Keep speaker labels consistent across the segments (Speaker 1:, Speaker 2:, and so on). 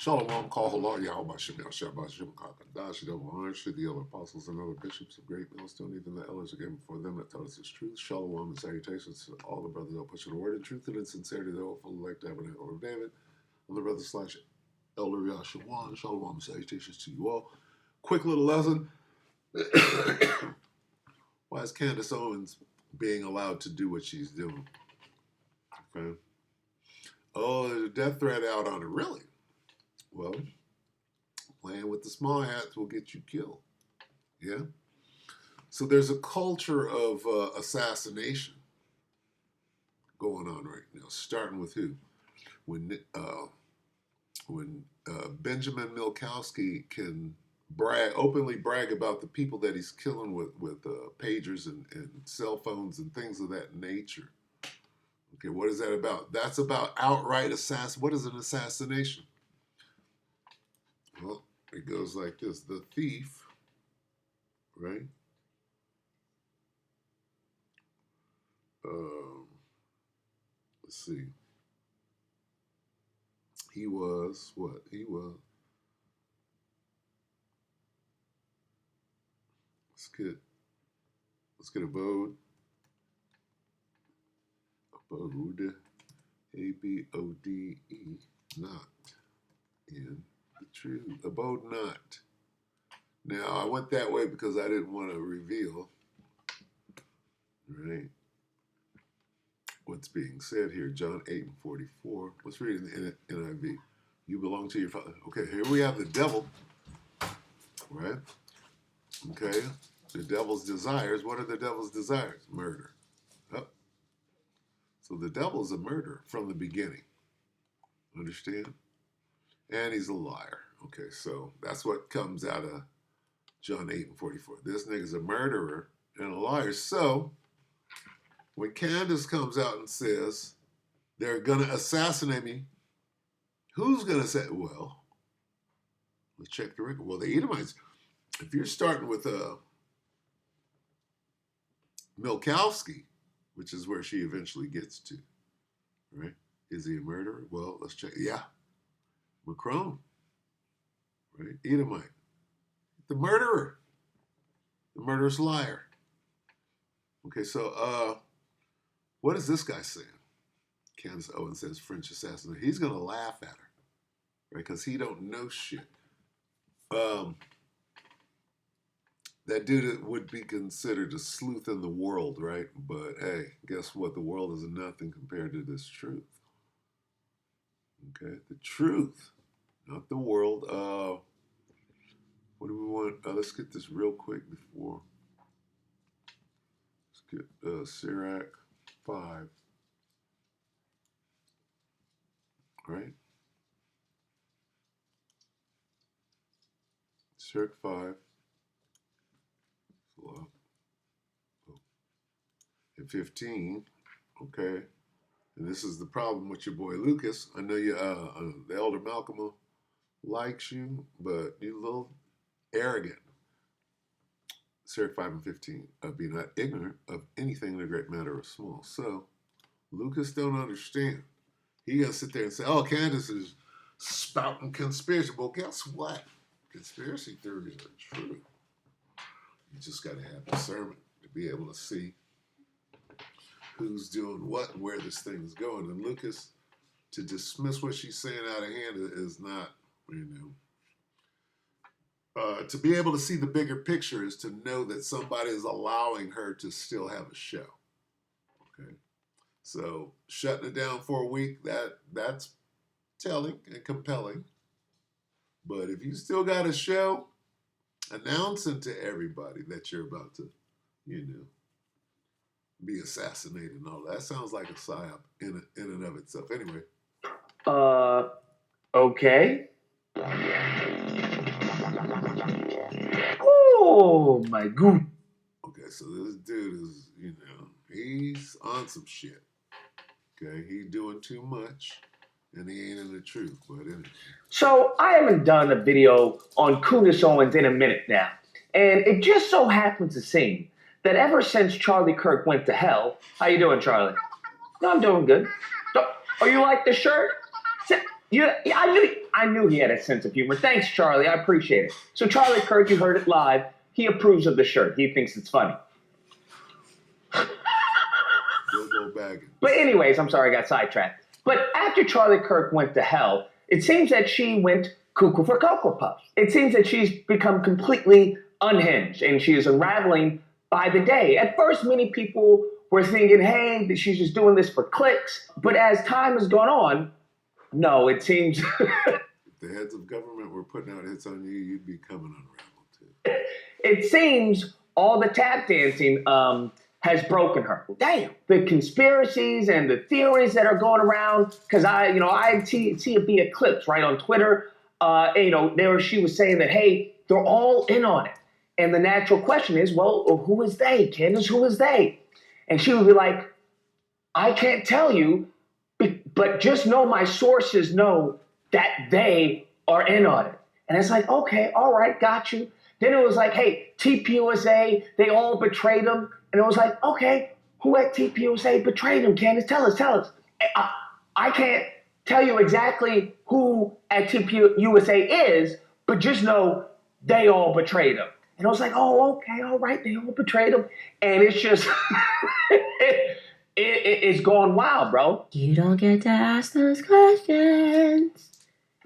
Speaker 1: Shalom, call Halal Yahweh Shem Shabbat Shem Kakadash, the Maharshi, the other apostles and other bishops of great millstone, even the elders again before them that tell us this truth. Shalom and salutations to all the brothers that push the word in truth and in sincerity, the hopeful elect tabernacle of David, and the brother slash elder Yashawan. Shalom and salutations to you all. Quick little lesson. Why is Candace Owens being allowed to do what she's doing? Okay. Oh, there's a death threat out on her. Really? Well, playing with the small hats will get you killed. Yeah? So there's a culture of assassination going on right now, starting with who? When Benjamin Milkowski can openly brag about the people that he's killing with pagers and cell phones and things of that nature. Okay, what is that about? That's about outright assassin. What is an assassination? Well, it goes like this. The thief, right? Let's see. He was what? Let's get Abode. Abode. A-B-O-D-E. Not in the truth. Abode not. Now, I went that way because I didn't want to reveal, right, what's being said here. John 8:44. Let's read it in the NIV. You belong to your father. Okay, here we have the devil, right? Okay, the devil's desires. What are the devil's desires? Murder. Oh. So the devil is a murderer from the beginning. Understand? And he's a liar. Okay, so that's what comes out of John 8:44. This nigga's a murderer and a liar. So when Candace comes out and says they're going to assassinate me, who's going to say, well, let's check the record. Well, the Edomites, if you're starting with Milkowski, which is where she eventually gets to, right? Is he a murderer? Well, let's check. Yeah. Macron, right? Edomite. The murderer. The murderous liar. Okay, so what is this guy saying? Candace Owens says French assassin. He's going to laugh at her, right? Because he don't know shit. That dude would be considered a sleuth in the world, right? But hey, guess what? The world is nothing compared to this truth. Okay, the truth, not the world. What do we want? Let's get this real quick before. Let's get Sirach 5. Right? Sirach 5. And 15. Okay. And this is the problem with your boy Lucas. I know you, the elder Malcolm likes you, but you're a little arrogant. Sirach 5 and 15. Be not ignorant of anything in the great matter or small. So Lucas don't understand. He gonna sit there and say, "Oh, Candace is spouting conspiracy." Well, guess what? Conspiracy theories are true. You just got to have discernment to be able to see who's doing what and where this thing is going. And Lucas, to dismiss what she's saying out of hand is not, to be able to see the bigger picture is to know that somebody is allowing her to still have a show. Okay, so shutting it down for a week, that's telling and compelling. But if you still got a show, announcing to everybody that you're about to, be assassinated and all that sounds like a psyop in and of itself. Anyway.
Speaker 2: Okay. Oh my god.
Speaker 1: Okay, so this dude is, he's on some shit. Okay, he's doing too much, and he ain't in the truth. But anyway.
Speaker 2: So I haven't done a video on Candace Owens in a minute now, and it just so happens to seem that ever since Charlie Kirk went to hell, how you doing, Charlie? No, I'm doing good. Oh, you like the shirt? Yeah, I knew he had a sense of humor. Thanks, Charlie. I appreciate it. So, Charlie Kirk, you heard it live. He approves of the shirt. He thinks it's funny.
Speaker 1: Bilbo Baggins.
Speaker 2: But anyways, I'm sorry I got sidetracked. But after Charlie Kirk went to hell, it seems that she went cuckoo for Cocoa Puffs. It seems that she's become completely unhinged and she is unraveling by the day. At first, many people were thinking, hey, that she's just doing this for clicks. But as time has gone on, no, it seems
Speaker 1: If the heads of government were putting out hits on you, you'd be coming unraveled too.
Speaker 2: it seems all the tap dancing has broken her. Damn, the conspiracies and the theories that are going around. Because I see it via clips right on Twitter. There she was saying that hey, they're all in on it, and the natural question is, well, who is they, Candace? Who is they? And she would be like, I can't tell you, but just know my sources know that they are in on it. And it's like, okay, all right, got you. Then it was like, hey, TPUSA, they all betrayed him. And it was like, okay, who at TPUSA betrayed him, Candace? Tell us. I can't tell you exactly who at TPUSA is, but just know they all betrayed him. And I was like, oh, okay, all right, they all betrayed him. And it's just, it's gone wild, bro.
Speaker 3: You don't get to ask those questions.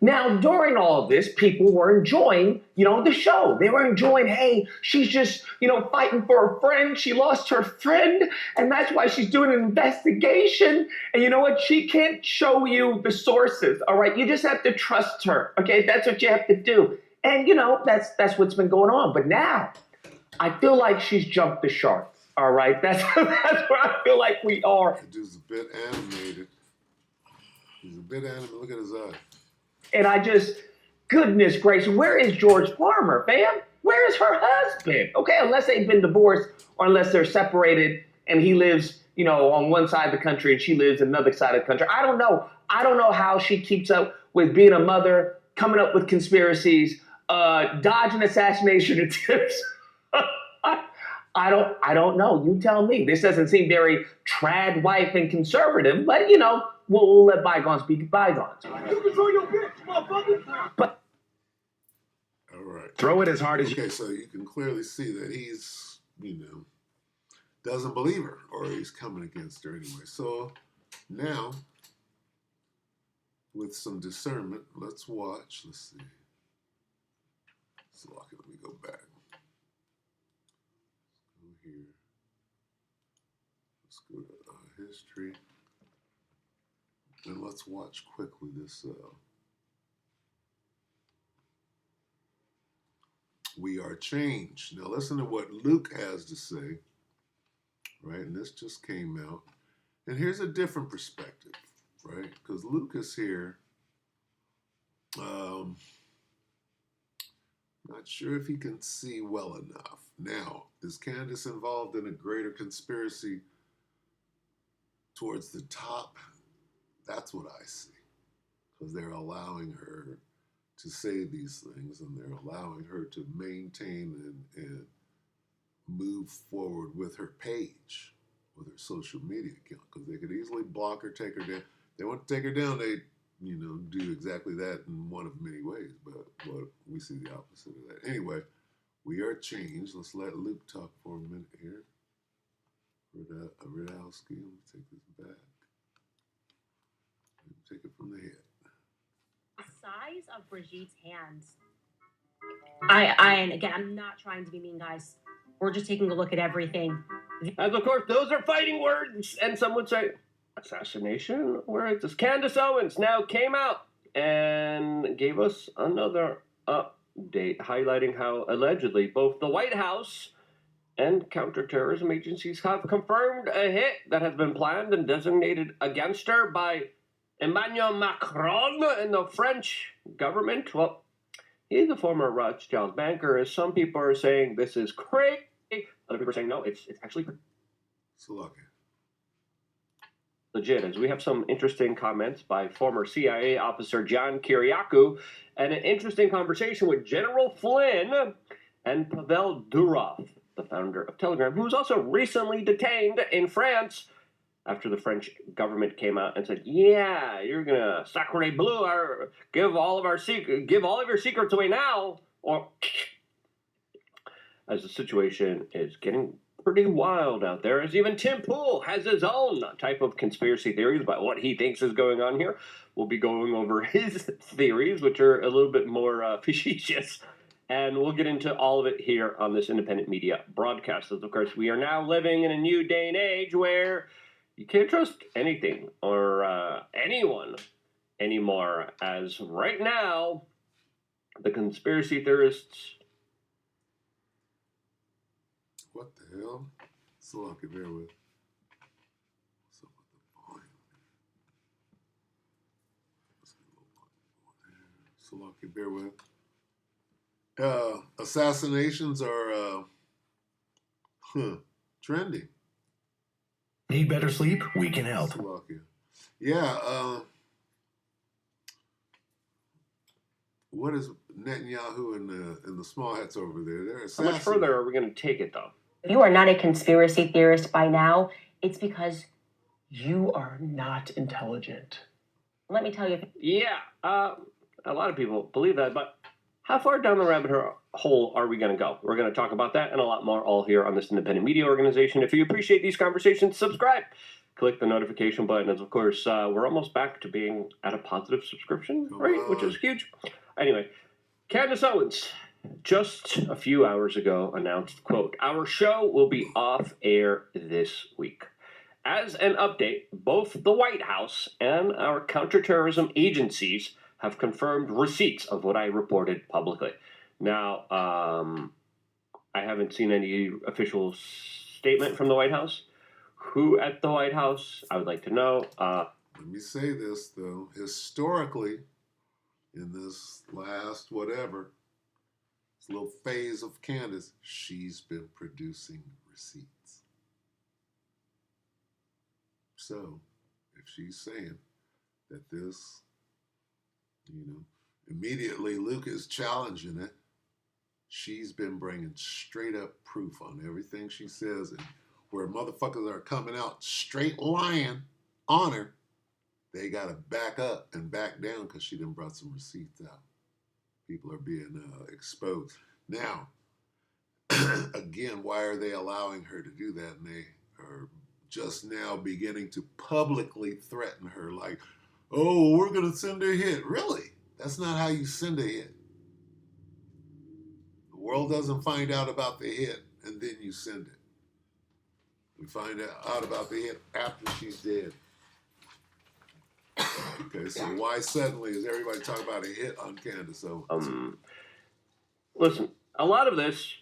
Speaker 2: Now, during all of this, people were enjoying, the show. They were enjoying, hey, she's just, fighting for a friend. She lost her friend, and that's why she's doing an investigation. And you know what? She can't show you the sources, all right? You just have to trust her, okay? That's what you have to do. And, that's what's been going on. But now, I feel like she's jumped the shark, all right? That's where I feel like we are.
Speaker 1: The dude's a bit animated. He's a bit animated. Look at his eye.
Speaker 2: And I just, goodness gracious, where is George Farmer, fam? Where is her husband? Okay, unless they've been divorced or unless they're separated and he lives, on one side of the country and she lives on another side of the country. I don't know. I don't know how she keeps up with being a mother, coming up with conspiracies, dodging assassination attempts. I don't know. You tell me. This doesn't seem very trad wife and conservative, but we'll let bygones be bygones.
Speaker 4: You control your bitch, motherfucker.
Speaker 2: But
Speaker 1: All right.
Speaker 5: Throw it as hard as you
Speaker 1: Okay, so you can clearly see that he's, doesn't believe her, or he's coming against her anyway. So now, with some discernment, let's watch. Let's see. So let me go back. Go here. Let's go to history. And let's watch quickly this. We are changed. Now listen to what Luke has to say, right? And this just came out. And here's a different perspective, right? Because Luke is here. Not sure if he can see well enough. Now, is Candace involved in a greater conspiracy towards the top? That's what I see. Because they're allowing her to say these things and they're allowing her to maintain and move forward with her page, with her social media account. Because they could easily block her, take her down. They want to take her down, they do exactly that in one of many ways. But we see the opposite of that. Anyway, we are changed. Let's let Luke talk for a minute here. Radowski, let me take this back. Take it from the head.
Speaker 3: The size of Brigitte's hands. And again, I'm not trying to be mean, guys. We're just taking a look at everything.
Speaker 4: As of course, those are fighting words, and some would say assassination words. As Candace Owens now came out and gave us another update highlighting how allegedly both the White House and counterterrorism agencies have confirmed a hit that has been planned and designated against her by Emmanuel Macron and the French government. Well, he's a former Rothschild banker. As some people are saying, this is crazy. Other people are saying, no, it's actually legit. As we have some interesting comments by former CIA officer John Kiriakou and an interesting conversation with General Flynn and Pavel Durov, the founder of Telegram, who was also recently detained in France after the French government came out and said, "Yeah, you're gonna sacre bleu, give all of your secrets away now," or as the situation is getting pretty wild out there, as even Tim Pool has his own type of conspiracy theories about what he thinks is going on here. We'll be going over his theories, which are a little bit more facetious, and we'll get into all of it here on this independent media broadcast. Of course, we are now living in a new day and age where you can't trust anything or anyone anymore, as right now, the conspiracy theorists.
Speaker 1: What the hell? Salaki, bear with. What's up with the volume? Salaki, bear with. Assassinations are trending.
Speaker 5: Need better sleep? We can help.
Speaker 1: Slovakia. Yeah. What is Netanyahu and the small hats over there? They're
Speaker 4: How
Speaker 1: assassinating.
Speaker 4: much further are we going to take it, though?
Speaker 6: If you are not a conspiracy theorist by now, it's because,
Speaker 7: You are not intelligent.
Speaker 6: let me tell you,
Speaker 4: Yeah, a lot of people believe that, but how far down the rabbit hole are we going to go? We're going to talk about that and a lot more all here on this independent media organization. If you appreciate these conversations, subscribe. Click the notification button. As of course, we're almost back to being at a positive subscription
Speaker 1: Come
Speaker 4: rate, which
Speaker 1: on.
Speaker 4: is huge. Anyway, Candace Owens just a few hours ago announced, quote, "Our show will be off air this week." As an update, both the White House and our counterterrorism agencies have confirmed receipts of what I reported publicly. Now, I haven't seen any official statement from the White House. Who at the White House? I would like to know.
Speaker 1: Let me say this, though. Historically, in this last whatever, this little phase of Candace, she's been producing receipts. So, if she's saying that this, immediately Luke is challenging it, she's been bringing straight up proof on everything she says, and where motherfuckers are coming out straight lying on her, they got to back up and back down because she done brought some receipts out. People are being exposed. Now, again, why are they allowing her to do that? And they are just now beginning to publicly threaten her like, oh, we're going to send her a hit. Really? That's not how you send a hit. The world doesn't find out about the hit and then you send it. We find out about the hit after she's dead. Okay, so why suddenly is everybody talking about a hit on Candace Owens?
Speaker 4: Listen, a lot of this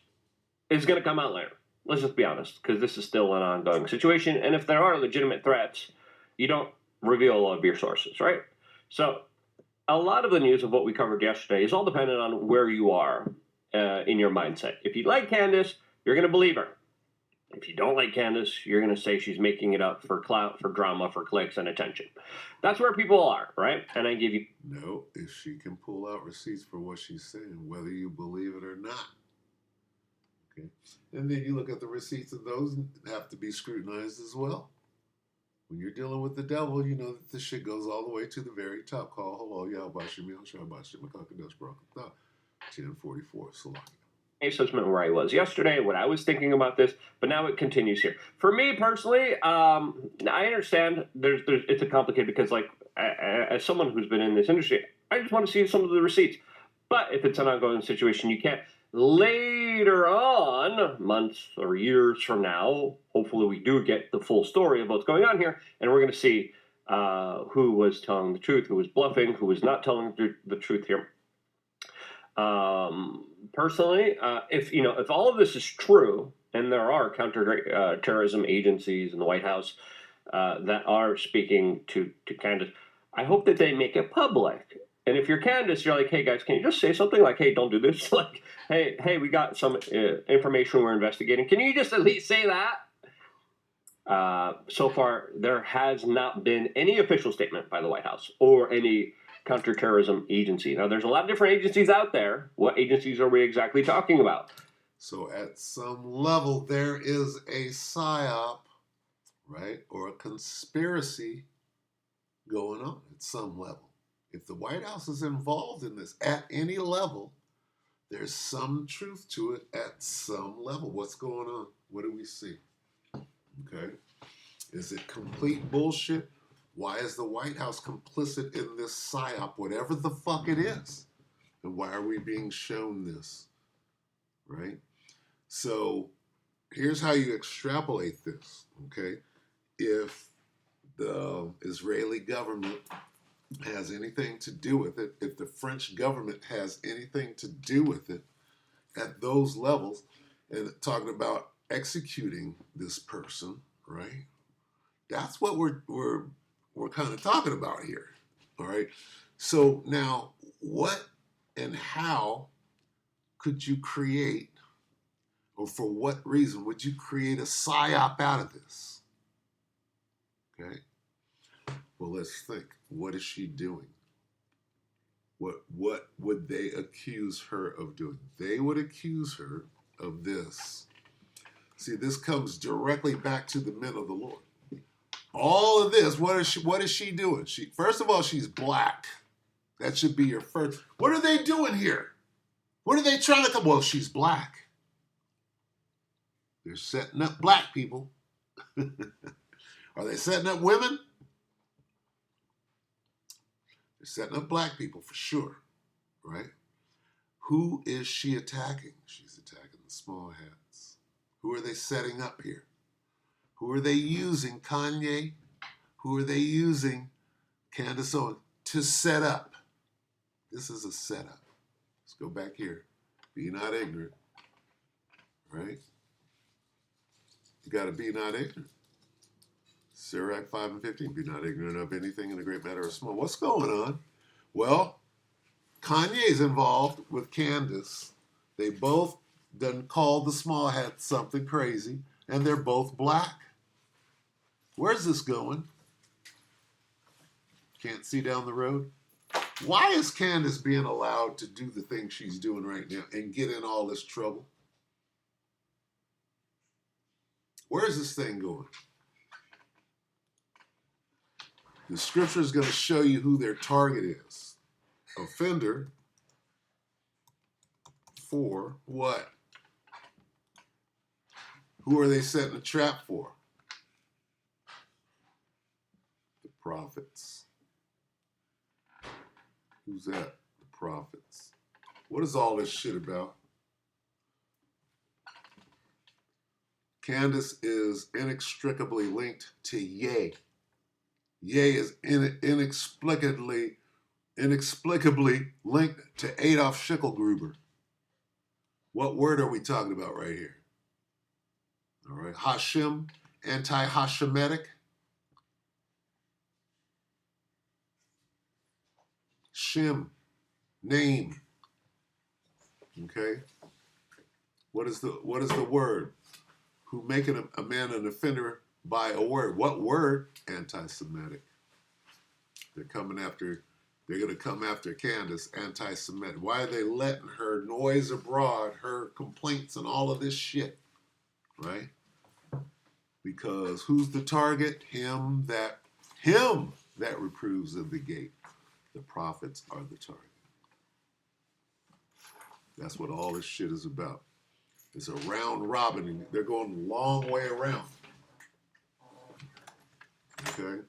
Speaker 4: is going to come out later. Let's just be honest, because this is still an ongoing situation. And if there are legitimate threats, you don't reveal all of your sources, right? So a lot of the news of what we covered yesterday is all dependent on where you are in your mindset. If you like Candace, you're going to believe her. If you don't like Candace, you're going to say she's making it up for clout, for drama, for clicks and attention. That's where people are, right? And I give you...
Speaker 1: No, if she can pull out receipts for what she's saying, whether you believe it or not. Okay. And then you look at the receipts, and those have to be scrutinized as well. When you're dealing with the devil, you know that the shit goes all the way to the very top. Call hello, Yahbashim, Yahshabashim, Makakadosh, Barakatah, 1044, Salaki.
Speaker 4: assessment where I was yesterday, what I was thinking about this, but now it continues here. For me personally, I understand it's a complicated because, like, as someone who's been in this industry, I just want to see some of the receipts. But if it's an ongoing situation, you can't. Later on, months or years from now, hopefully we do get the full story of what's going on here, and we're going to see who was telling the truth, who was bluffing, who was not telling the truth here. Personally, if all of this is true, and there are counterterrorism agencies in the White House that are speaking to Candace, I hope that they make it public. And if you're Candace, you're like, hey guys, can you just say something like, hey, don't do this? Like, hey, we got some information we're investigating. Can you just at least say that? So far, there has not been any official statement by the White House or any counterterrorism agency. Now, there's a lot of different agencies out there. What agencies are we exactly talking about?
Speaker 1: So at some level, there is a PSYOP, right? Or a conspiracy going on at some level. If the White House is involved in this at any level, there's some truth to it at some level. What's going on? What do we see? Okay. Is it complete bullshit? Why is the White House complicit in this psyop, whatever the fuck it is? And why are we being shown this? Right? So here's how you extrapolate this, okay? If the Israeli government has anything to do with it, if the French government has anything to do with it at those levels, and talking about executing this person, right? That's what we're kind of talking about here, all right? So now, what and how could you create, or for what reason would you create a psyop out of this? Okay. Well, let's think. What is she doing? What would they accuse her of doing? They would accuse her of this. See, this comes directly back to the men of the Lord. All of this, what is she doing? First of all, she's black. That should be your first. What are they doing here? What are they trying to come? Well, she's black. They're setting up black people. Are they setting up women? They're setting up black people for sure, right? Who is she attacking? She's attacking the small hats. Who are they setting up here? Who are they using, Kanye? Who are they using, Candace Owens, to set up? This is a setup. Let's go back here. Be not ignorant, right? You got to be not ignorant. Sirach 5 and 15, be not ignorant of anything in a great matter or small. What's going on? Well, Kanye's involved with Candace. They both done called the small hat something crazy, and they're both black. Where's this going? Can't see down the road? Why is Candace being allowed to do the thing she's doing right now and get in all this trouble? Where's this thing going? The scripture is going to show you who their target is. Offender for what? Who are they setting a trap for? The prophets. Who's that? The prophets. What is all this shit about? Candace is inextricably linked to Ye. Ye is inexplicably linked to Adolf Schicklgruber. What word are we talking about right here? All right, Hashem, anti-Hashemitic. Shem, name. Okay. What is the word? Who making a man an offender by a word? What word? Anti-Semitic. They're going to come after Candace, anti-Semitic. Why are they letting her noise abroad, her complaints and all of this shit? Right? Because who's the target? Him that reproves of the gate. The prophets are the target. That's what all this shit is about. It's a round robin, and they're going a long way around. Okay?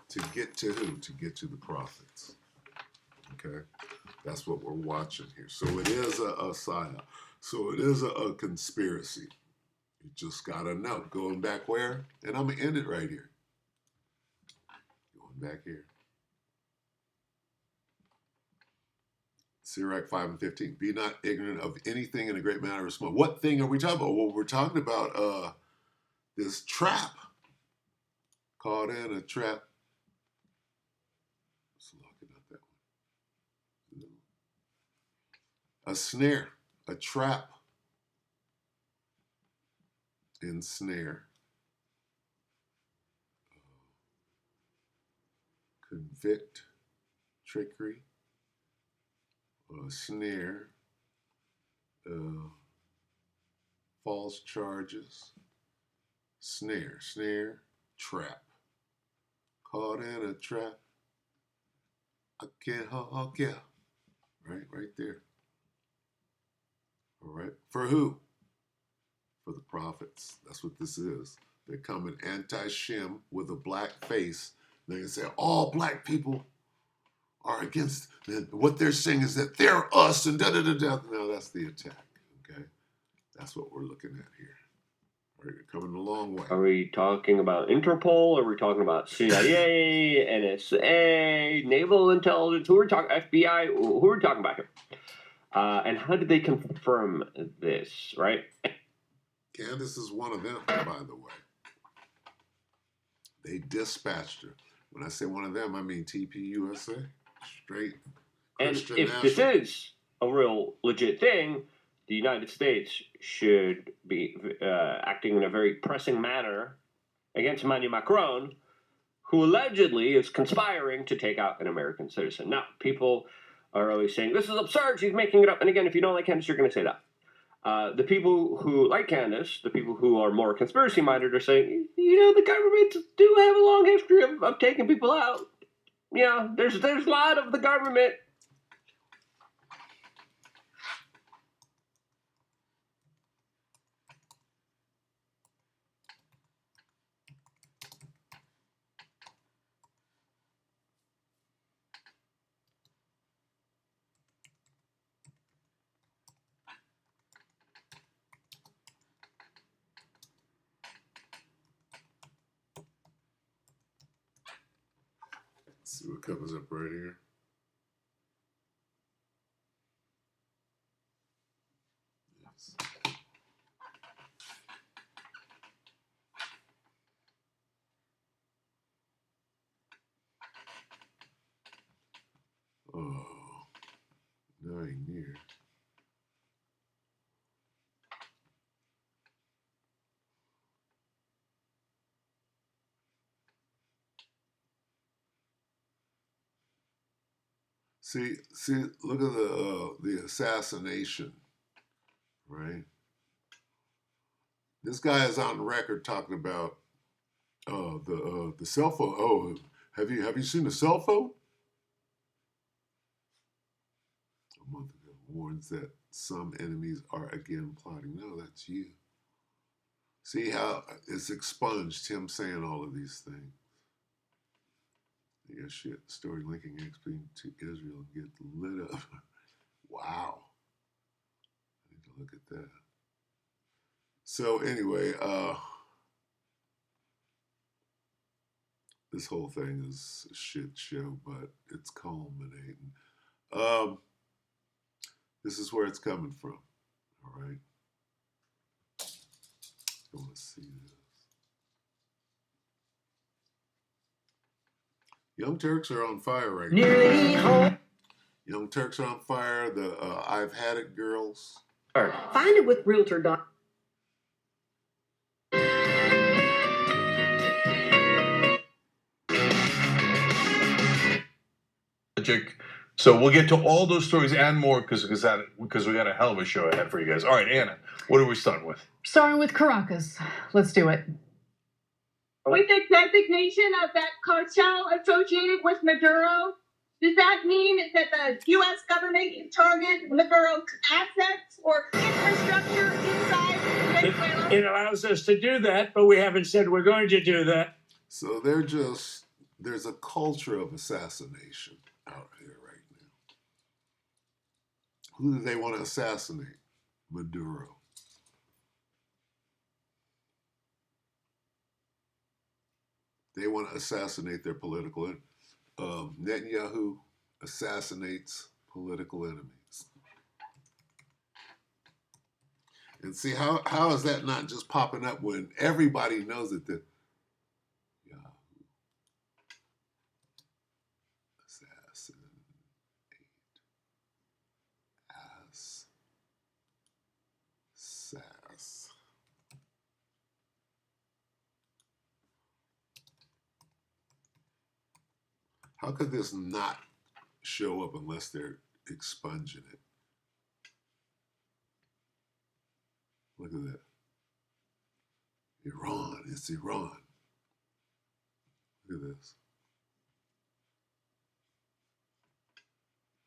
Speaker 1: To get to who? To get to the prophets. Okay? That's what we're watching here. So it is a psyop. So it is a conspiracy. You just got to know. Going back where? And I'm going to end it right here. Going back here. Sirach 5 and 15. Be not ignorant of anything in a great matter or small. What thing are we talking about? Well, we're talking about this trap. Caught in a trap. Let's look it up that one. A snare. A trap. Ensnare. Convict. Trickery. Snare, false charges, Snare, snare, trap. Caught in a trap. I can't hawk ya. Right there. All right. For who? For the prophets. That's what this is. They come in anti-Shem with a black face. They can say all black people are against. What they're saying is that they're us and da da da da. No, that's the attack. Okay, that's what we're looking at here. All right, you're coming a long way.
Speaker 4: Are we talking about Interpol? Are we talking about CIA, NSA, Naval Intelligence? Who are we talking? FBI? Who are we talking about here? And how did they confirm this? Right?
Speaker 1: Candace is one of them, by the way. They dispatched her. When I say one of them, I mean TPUSA, straight Christian
Speaker 4: and if this is a real legit thing, the United States should be acting in a very pressing manner against Emmanuel Macron, who allegedly is conspiring to take out an American citizen. Now, people are always saying, this is absurd, she's making it up. And again, if you don't like Candace, you're going to say that. The people who like Candace, the people who are more conspiracy-minded are saying, the government do have a long history of taking people out. There's a lot of the government.
Speaker 1: Let's see what comes up right here. Yes. Oh, no, I ain't near. See, look at the assassination, right? This guy is on record talking about the cell phone. Oh, have you seen the cell phone? A month ago warns that some enemies are again plotting. No, that's you. See how it's expunged him saying all of these things. Yeah, shit. Story linking XP to Israel and get lit up. Wow. I need to look at that. So anyway, this whole thing is a shit show, but it's culminating. This is where it's coming from. All right. I want to see this. Young Turks are on fire right now.
Speaker 8: Nearly home.
Speaker 1: Young Turks are on fire. The I've Had It girls.
Speaker 8: Find it with Realtor.
Speaker 9: So we'll get to all those stories and more because we got a hell of a show ahead for you guys. All right, Anna, what are we starting with?
Speaker 10: Starting with Caracas. Let's do it.
Speaker 11: With the designation of that cartel associated with Maduro, does that mean that the U.S. government can target Maduro's assets or infrastructure inside Venezuela?
Speaker 12: It allows us to do that, but we haven't said we're going to do that.
Speaker 1: So there's a culture of assassination out here right now. Who do they want to assassinate? Maduro. They want to assassinate their political enemies. Netanyahu assassinates political enemies. And see, how is that not just popping up when everybody knows that the Yahoo assassinate sass. How could this not show up unless they're expunging it? Look at that. Iran, it's Iran. Look at this.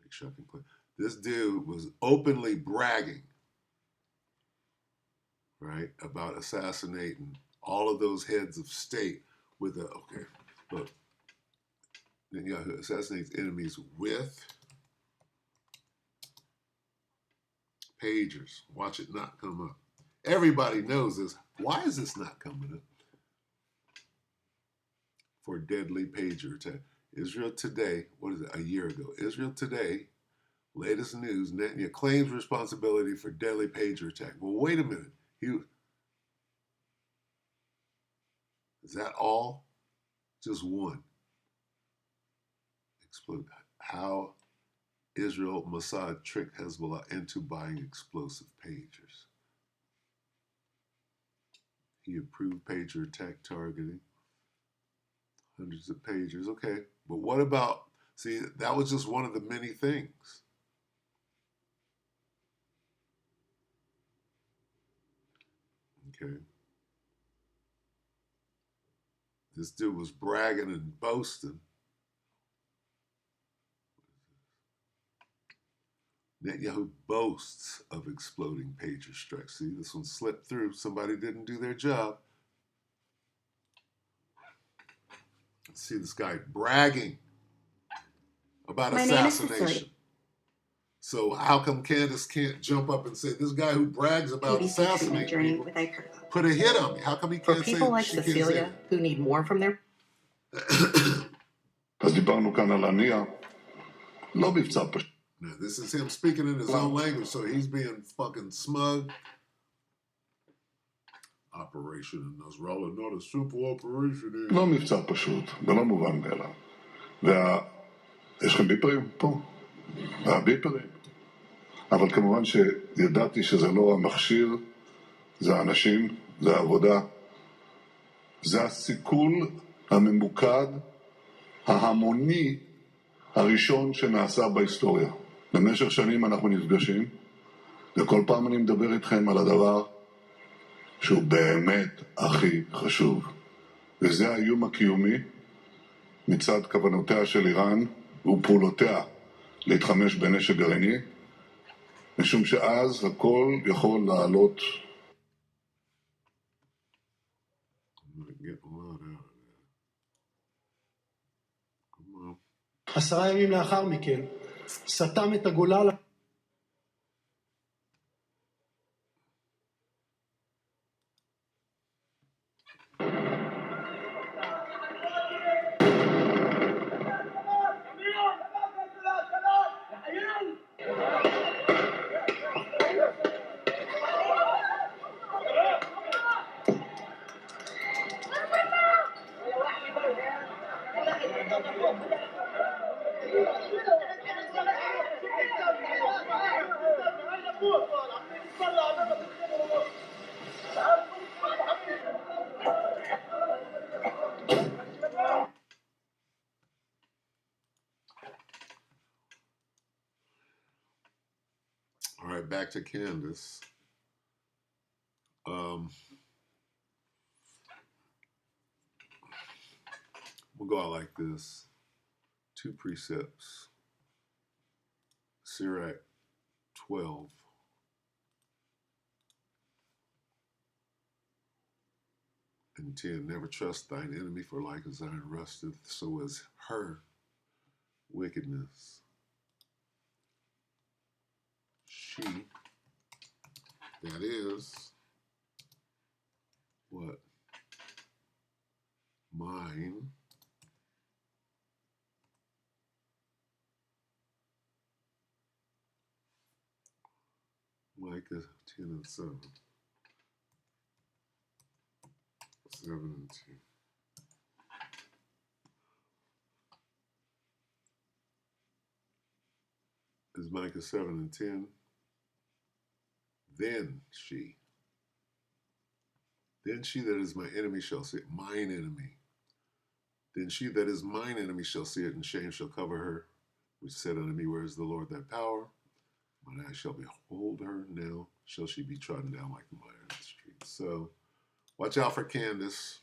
Speaker 1: Make sure I can play. This dude was openly bragging, right, about assassinating all of those heads of state with a, okay, look, Netanyahu assassinates enemies with pagers. Watch it not come up. Everybody knows this. Why is this not coming up? For deadly pager attack. Israel Today, what is it, a year ago? Israel Today, latest news, Netanyahu claims responsibility for deadly pager attack. Well, wait a minute. Is that all? Just one. Explode. How Israel Mossad tricked Hezbollah into buying explosive pagers. He approved pager attack targeting. Hundreds of pagers. Okay. But what about, see, that was just one of the many things. Okay. This dude was bragging and boasting. Netanyahu boasts of exploding pager strikes. See, this one slipped through. Somebody didn't do their job. See this guy bragging about assassination. So how come Candace can't jump up and say, this guy who brags about assassinating people, put a hit on me? How come he can't say? For people like Cecilia
Speaker 8: who need more from their...
Speaker 13: אז דיברנו כאן על הנייה, לא מבצע פשוט.
Speaker 1: Now, this is him speaking in his own language, so he's being fucking smug. Operation in Nasrallah, not a simple operation.
Speaker 13: לא מבצע פשוט, ולא מובן מאליו. יש לכם ביפרים פה? הביפרים. אבל כמובן שידעתי שזה לא המכשיר, זה האנשים, זה העבודה. זה הסיכול הממוקד, ההמוני, הראשון שנעשה בהיסטוריה. במשך שנים אנחנו נפגשים, וכל פעם אני מדבר איתכם על הדבר שהוא באמת הכי חשוב. וזה האיום הקיומי מצד כוונותיה של איראן ופעולותיה להתחמש בנשק גרעיני, משום שאז הכל יכול לעלות.
Speaker 14: 10 ימים לאחר מכן, סתם את הגולל.
Speaker 1: All right, back to Candace. We'll go out like this. 2 precepts. Sirach 12. And 10. Never trust thine enemy, for like as iron rusteth, so is her wickedness. She, that is, what? Mine. Micah 10 and 7. 7 and 2. Is Micah 7 and 10. Then she that is my enemy shall see it, mine enemy. Then she that is mine enemy shall see it, and shame shall cover her, which said unto me, where is the Lord thy power? When I shall behold her, now shall she be trodden down like the mire in the street. So Watch out for Candace.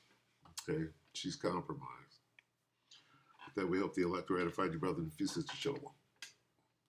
Speaker 1: Okay, she's compromised. With that, we hope the elect ratified your brother and few sisters. Shalom.